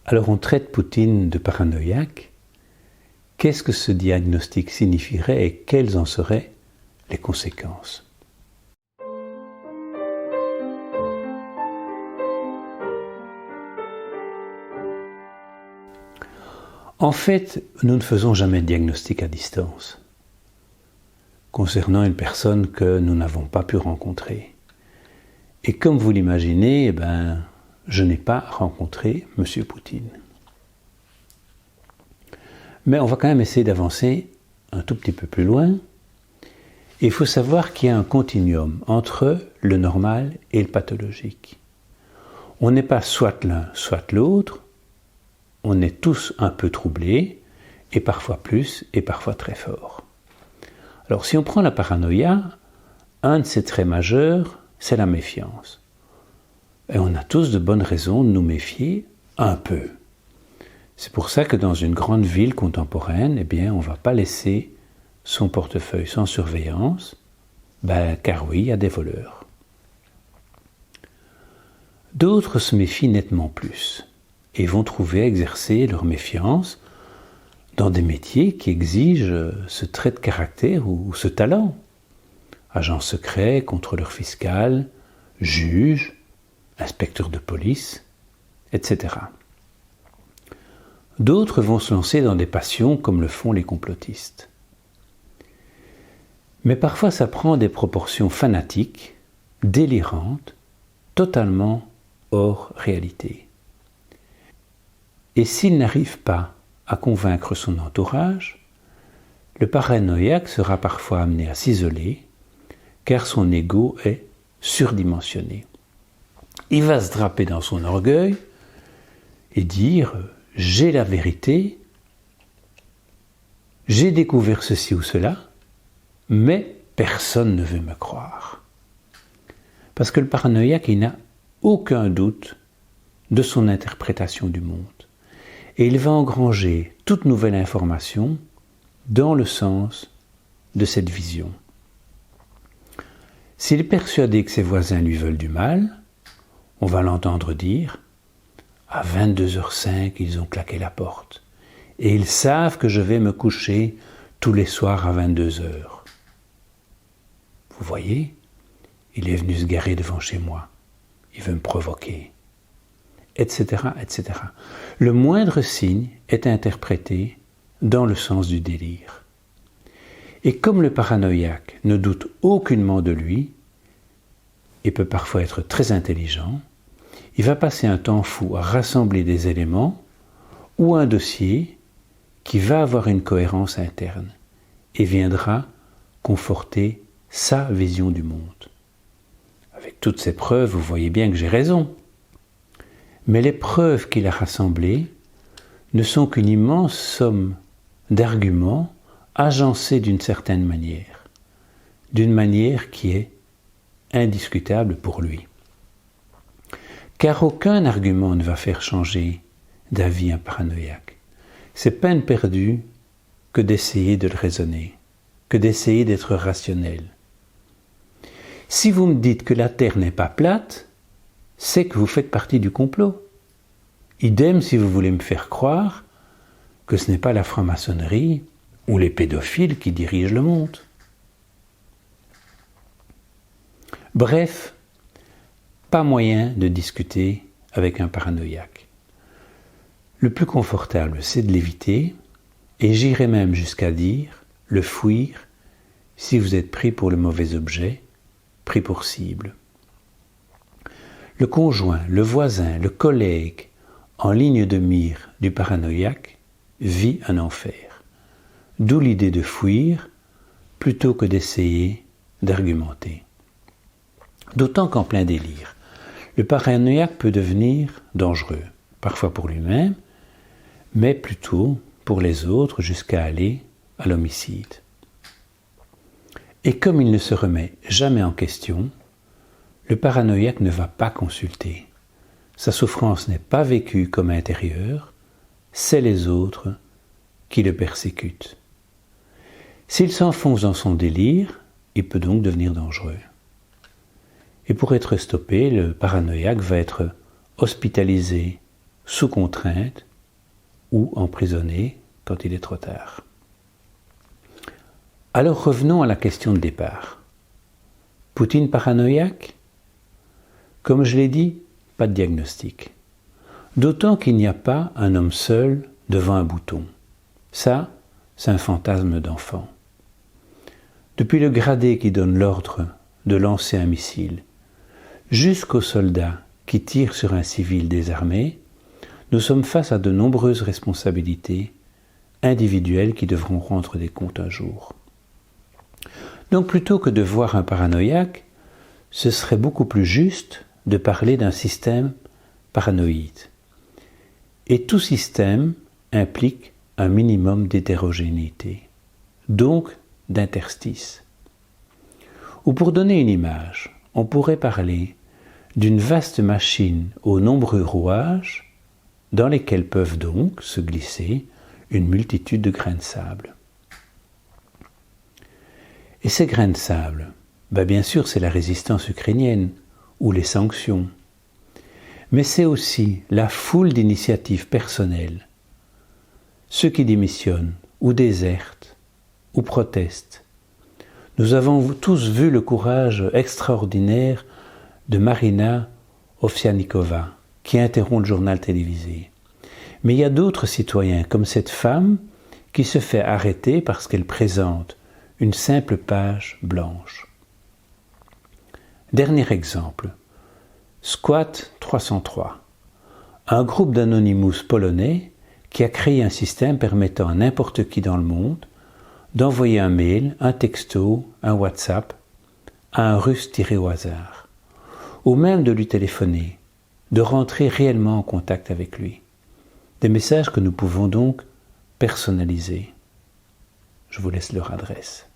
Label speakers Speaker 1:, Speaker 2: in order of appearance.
Speaker 1: Alors on traite Poutine de paranoïaque. Qu'est-ce que ce diagnostic signifierait et quelles en seraient les conséquences ? En fait, nous ne faisons jamais de diagnostic à distance concernant une personne que nous n'avons pas pu rencontrer. Et comme vous l'imaginez, je n'ai pas rencontré M. Poutine. Mais on va quand même essayer d'avancer un tout petit peu plus loin. Il faut savoir qu'il y a un continuum entre le normal et le pathologique. On n'est pas soit l'un, soit l'autre. On est tous un peu troublés, et parfois plus, et parfois très fort. Alors si on prend la paranoïa, un de ses traits majeurs, c'est la méfiance. Et on a tous de bonnes raisons de nous méfier un peu. C'est pour ça que dans une grande ville contemporaine, on ne va pas laisser son portefeuille sans surveillance, car oui, il y a des voleurs. D'autres se méfient nettement plus et vont trouver à exercer leur méfiance dans des métiers qui exigent ce trait de caractère ou ce talent. Agent secret, contrôleur fiscal, juge, inspecteur de police, etc. D'autres vont se lancer dans des passions comme le font les complotistes. Mais parfois ça prend des proportions fanatiques, délirantes, totalement hors réalité. Et s'il n'arrive pas à convaincre son entourage, le paranoïaque sera parfois amené à s'isoler, car son ego est surdimensionné. Il va se draper dans son orgueil et dire « j'ai la vérité, j'ai découvert ceci ou cela, mais personne ne veut me croire. » Parce que le paranoïaque, il n'a aucun doute de son interprétation du monde. Et il va engranger toute nouvelle information dans le sens de cette vision. S'il est persuadé que ses voisins lui veulent du mal, on va l'entendre dire « à 22h05, ils ont claqué la porte, et ils savent que je vais me coucher tous les soirs à 22h. » Vous voyez, il est venu se garer devant chez moi, il veut me provoquer. Etc., etc. Le moindre signe est interprété dans le sens du délire. Et comme le paranoïaque ne doute aucunement de lui, et peut parfois être très intelligent, il va passer un temps fou à rassembler des éléments ou un dossier qui va avoir une cohérence interne et viendra conforter sa vision du monde. Avec toutes ces preuves, vous voyez bien que j'ai raison. Mais les preuves qu'il a rassemblées ne sont qu'une immense somme d'arguments agencés d'une certaine manière qui est indiscutable pour lui. Car aucun argument ne va faire changer d'avis un paranoïaque. C'est peine perdue que d'essayer de le raisonner, que d'essayer d'être rationnel. Si vous me dites que la Terre n'est pas plate, c'est que vous faites partie du complot. Idem si vous voulez me faire croire que ce n'est pas la franc-maçonnerie ou les pédophiles qui dirigent le monde. Bref, pas moyen de discuter avec un paranoïaque. Le plus confortable, c'est de l'éviter, et j'irai même jusqu'à dire le fuir si vous êtes pris pour le mauvais objet, pris pour cible. Le conjoint, le voisin, le collègue, en ligne de mire du paranoïaque, vit un enfer. D'où l'idée de fuir plutôt que d'essayer d'argumenter. D'autant qu'en plein délire, le paranoïaque peut devenir dangereux, parfois pour lui-même, mais plutôt pour les autres jusqu'à aller à l'homicide. Et comme il ne se remet jamais en question, le paranoïaque ne va pas consulter. Sa souffrance n'est pas vécue comme intérieure, c'est les autres qui le persécutent. S'il s'enfonce dans son délire, il peut donc devenir dangereux. Et pour être stoppé, le paranoïaque va être hospitalisé sous contrainte ou emprisonné quand il est trop tard. Alors revenons à la question de départ. Poutine paranoïaque ? Comme je l'ai dit, pas de diagnostic. D'autant qu'il n'y a pas un homme seul devant un bouton. Ça, c'est un fantasme d'enfant. Depuis le gradé qui donne l'ordre de lancer un missile, jusqu'au soldat qui tire sur un civil désarmé, nous sommes face à de nombreuses responsabilités individuelles qui devront rendre des comptes un jour. Donc plutôt que de voir un paranoïaque, ce serait beaucoup plus juste de parler d'un système paranoïde. Et tout système implique un minimum d'hétérogénéité, donc d'interstices. Ou pour donner une image, on pourrait parler d'une vaste machine aux nombreux rouages dans lesquels peuvent donc se glisser une multitude de grains de sable. Et ces grains de sable, bien sûr c'est la résistance ukrainienne ou les sanctions, mais c'est aussi la foule d'initiatives personnelles, ceux qui démissionnent ou désertent ou protestent. Nous avons tous vu le courage extraordinaire de Marina Ovsyannikova, qui interrompt le journal télévisé. Mais il y a d'autres citoyens, comme cette femme, qui se fait arrêter parce qu'elle présente une simple page blanche. Dernier exemple, Squat 303, un groupe d'anonymous polonais qui a créé un système permettant à n'importe qui dans le monde d'envoyer un mail, un texto, un WhatsApp à un Russe tiré au hasard, ou même de lui téléphoner, de rentrer réellement en contact avec lui. Des messages que nous pouvons donc personnaliser. Je vous laisse leur adresse.